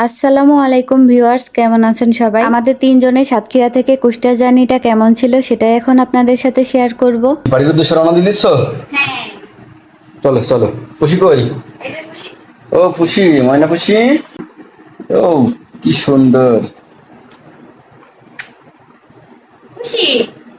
আসসালামু আলাইকুম ভিউয়ার্স, কেমন আছেন সবাই? আমাদের তিনজনের সাতক্ষীরা থেকে কুষ্টিয়া জার্নিটা কেমন ছিল সেটাই এখন আপনাদের সাথে শেয়ার করব। বাড়ির উদ্দেশ্যে রওনা দিলিস? চলো চলো। খুশি কই? ও খুশি, ময়না খুশি। ও কি সুন্দর।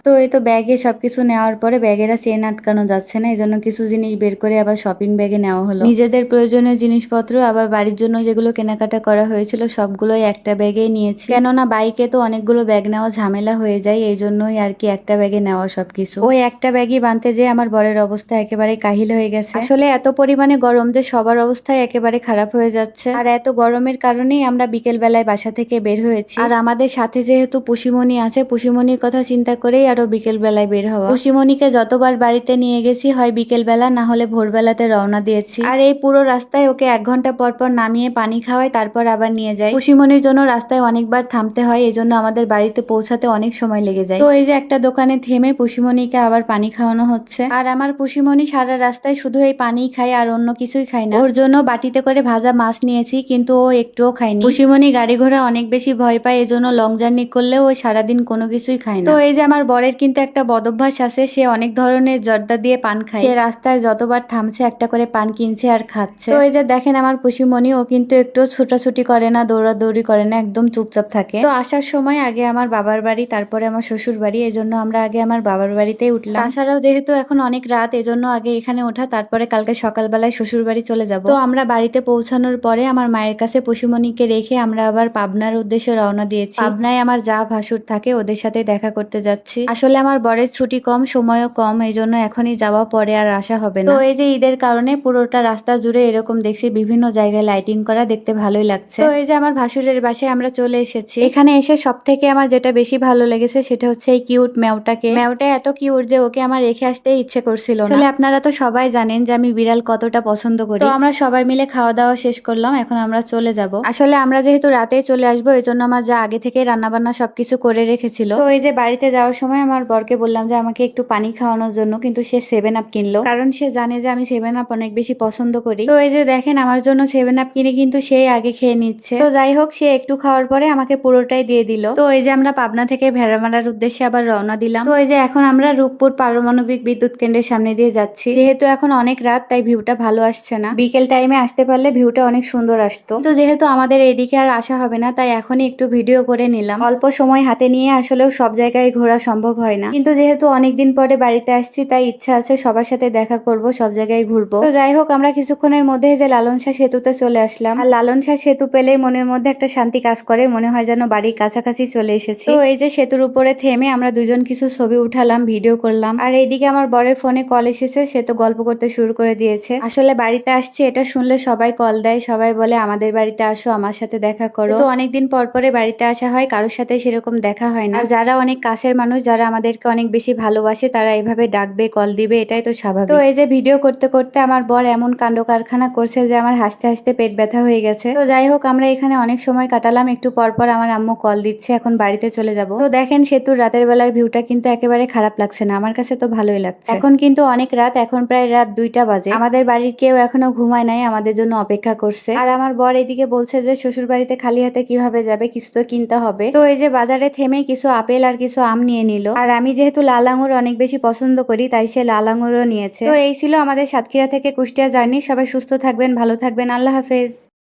তো এই তো ব্যাগে সবকিছু নেওয়ার পরে ব্যাগের চেন আটকানো যাচ্ছে না, এই জন্য কিছু জিনিস বের করে আবার শপিং ব্যাগে নেওয়া হলো। নিজেদের প্রয়োজনীয় জিনিসপত্র আবার বাড়ির জন্য যেগুলো কেনাকাটা করা হয়েছিল সবগুলোই একটা ব্যাগেই নিয়েছি, কেননা বাইকে তো অনেকগুলো ব্যাগ নেওয়া ঝামেলা হয়ে যায়, এই জন্যই আর কি একটা ব্যাগে নেওয়া সবকিছু। ওই একটা ব্যাগই বানতে যেয়ে আমার বরের অবস্থা একেবারে কাহিল হয়ে গেছে। আসলে এত পরিমাণে গরম যে সবার অবস্থায় একেবারে খারাপ হয়ে যাচ্ছে, আর এত গরমের কারণেই আমরা বিকেল বেলায় বাসা থেকে বের হয়েছি। আর আমাদের সাথে যেহেতু পুষিমণি আছে, পুষিমণির কথা চিন্তা করেই আরো বিকেল বেলায় বের হওয়া। পুষিমণিকে যতবার বাড়িতে নিয়ে গেছি হয় বিকেল বেলা না হলে ভোরবেলাতে রওনা দিয়েছি, আর এই পুরো রাস্তায় ওকে 1 ঘন্টা পর পর নামিয়ে পানি খাওয়াই, তারপর আবার নিয়ে যাই। পুষিমণির জন্য রাস্তায় অনেকবার থামতে হয়, এই জন্য আমাদের বাড়িতে পৌঁছাতে অনেক সময় লেগে যায়। তো এই যে একটা দোকানে থেমে পুষিমণিকে আবার পানি খাওয়ানো হচ্ছে, আর আমার পুষিমণি সারা রাস্তায় শুধু এই পানিই খায় আর অন্য কিছুই খায় না। ওর জন্য বাটিতে করে ভাজা মাছ নিয়েছি, কিন্তু ও একটুও খায়নি। পুষিমণি গাড়ি ঘোড়া অনেক বেশি ভয় পায়, এজন্য লং জার্নি করলেও ও সারাদিন কোনো কিছুই খায় না। তো এই যে আমার বরের কিন্তু একটা বদভ্যাস আছে, সে অনেক ধরনের জর্দা দিয়ে পান খায়। সে রাস্তায় যতবার থামছে একটা করে পান কিনছে আর খাচ্ছে। তো এই যে দেখেন আমার পুষিমণি, ও কিন্তু একটু ছোটাছুটি করে না, দৌড়াদৌড়ি করে না, একদম চুপচাপ থাকে। তো আসার সময় আগে আমার বাবার বাড়ি, তারপরে আমার শ্বশুর বাড়ি, এই জন্য আমরা আগে আমার বাবার বাড়িতেই উঠলাম। তাছাড়াও যেহেতু এখন অনেক রাত, এজন্য আগে এখানে ওঠা, তারপরে কালকে সকালবেলায় শ্বশুর বাড়ি চলে যাব। তো আমরা বাড়িতে পৌঁছানোর পরে আমার মায়ের কাছে পুষিমণিকে রেখে আমরা আবার পাবনার উদ্দেশ্যে রওনা দিয়েছি। পাবনায় আমার যা ভাসুর থাকে, ওদের সাথে দেখা করতে যাচ্ছি। আসলে আমার বরের ছুটি কম, সময়ও কম, এই জন্য এখনই যাওয়া, পরে আর আসা হবে না। তো এই যে ঈদের কারণে পুরোটা রাস্তা জুড়ে এরকম দেখছি বিভিন্ন জায়গায় লাইটিং করা, দেখতে ভালোই লাগছে। তো এই যে আমার ভাসুরের বাসায় আমরা চলে এসেছি। এখানে এসে সব থেকে আমার যেটা বেশি ভালো লেগেছে সেটা হচ্ছে এই কিউট ম্যাওটাকে। ম্যাওটা এত কিউট যে ওকে আমার রেখে আসতে ইচ্ছে করছিল না। আসলে আপনারা তো সবাই জানেন যে আমি বিড়াল কতটা পছন্দ করি। তো আমরা সবাই মিলে খাওয়া দাওয়া শেষ করলাম, এখন আমরা চলে যাব। আসলে আমরা যেহেতু রাতেই চলে আসবো, এই জন্য আমার যা আগে থেকে রান্না বান্না সবকিছু করে রেখেছিল। তো এই যে বাড়িতে যাওয়ার সময় আমার বরকে বললাম যে আমাকে একটু পানি খাওয়ানোর জন্য, কিন্তু সে 7 আপ কিনলো, কারণ সে জানে যে আমি 7 আপ অনেক বেশি পছন্দ করি। তো এই যে দেখেন আমার জন্য 7 আপ কিনে কিন্তু সে আগে খেয়ে নিচ্ছে। তো যাই হোক, সে একটু খাওয়ার পরে আমাকে পুরোটাই দিয়ে দিল। তো এই যে আমরা পাবনা থেকে ভেড়ামারার উদ্দেশ্যে আবার রওনা দিলাম। তো এই যে এখন আমরা রূপপুর পারমাণবিক বিদ্যুৎ কেন্দ্রের সামনে দিয়ে যাচ্ছি। যেহেতু এখন অনেক রাত, তাই ভিউটা ভালো আসছে না। বিকেল টাইমে আসতে পারলে ভিউটা অনেক সুন্দর আসতো। তো যেহেতু আমাদের এদিকে আর আসা হবে না, তাই এখনই একটু ভিডিও করে নিলাম। অল্প সময় হাতে নিয়ে আসলেও সব জায়গায় ঘোরা সম্ভব হয় না, কিন্তু যেহেতু অনেকদিন পরে বাড়িতে আসছি, তাই ইচ্ছা আছে সবার সাথে দেখা করব, সব জায়গায় ঘুরবো। তো যাই হোক, আমরা কিছুক্ষণের মধ্যে যে লালন শাহ সেতুতে চলে আসলাম। আর লালন শাহ সেতু পেলেই মনের মধ্যে একটা শান্তি কাজ করে, মনে হয় যেন বাড়ির কাছাকাছি চলে এসেছি। তো এই যে সেতুর উপরে থেমে আমরা দুজন কিছু ছবি উঠালাম, ভিডিও করলাম। আর এইদিকে আমার বরের ফোনে কল এসেছে, সে তো গল্প করতে শুরু করে দিয়েছে। আসলে বাড়িতে আসছি এটা শুনলে সবাই কল দেয়, সবাই বলে আমাদের বাড়িতে আসো, আমার সাথে দেখা করো। তো অনেকদিন পর পরে বাড়িতে আসা হয়, কারোর সাথে সেরকম দেখা হয় না। আর যারা অনেক কাছের মানুষ, যারা আমাদেরকে অনেক বেশি ভালোবাসে, তারা এভাবে ডাকবে, কল দিবে, এটাই তো স্বাভাবিক। তো এই যে ভিডিও করতে করতে আমার বর এমন কাণ্ড কারখানা করছে যে আমার হাসতে হাসতে পেট ব্যথা হয়ে গেছে। তো যাই হোক, আমরা এখানে অনেক সময় কাটালাম। একটু পর পর আমার আম্মু কল দিচ্ছে, এখন বাড়িতে চলে যাব। তো দেখেন সেতুর রাতের বেলার ভিউটা কিন্তু একেবারে খারাপ লাগছে না, আমার কাছে তো ভালোই লাগছে। এখন কিন্তু অনেক রাত, এখন প্রায় রাত 2টা বাজে। আমাদের বাড়ির কেউ এখনো ঘুমায় নাই, আমাদের জন্য অপেক্ষা করছে। আর আমার বর এদিকে বলছে যে শ্বশুর বাড়িতে খালি হাতে কিভাবে যাবে, কিছু তো কিনতে হবে। তো এই যে বাজারে থেমে কিছু আপেল আর কিছু আম নিয়ে নিল। আর আমি যেহেতু লাল আঙুর অনেক বেশি পছন্দ করি, তাই সে লাল আঙুরও নিয়েছে। তো এই ছিল আমাদের সাতক্ষীরা থেকে কুষ্টিয়া জার্নি। সবাই সুস্থ থাকবেন, ভালো থাকবেন, আল্লাহ হাফেজ।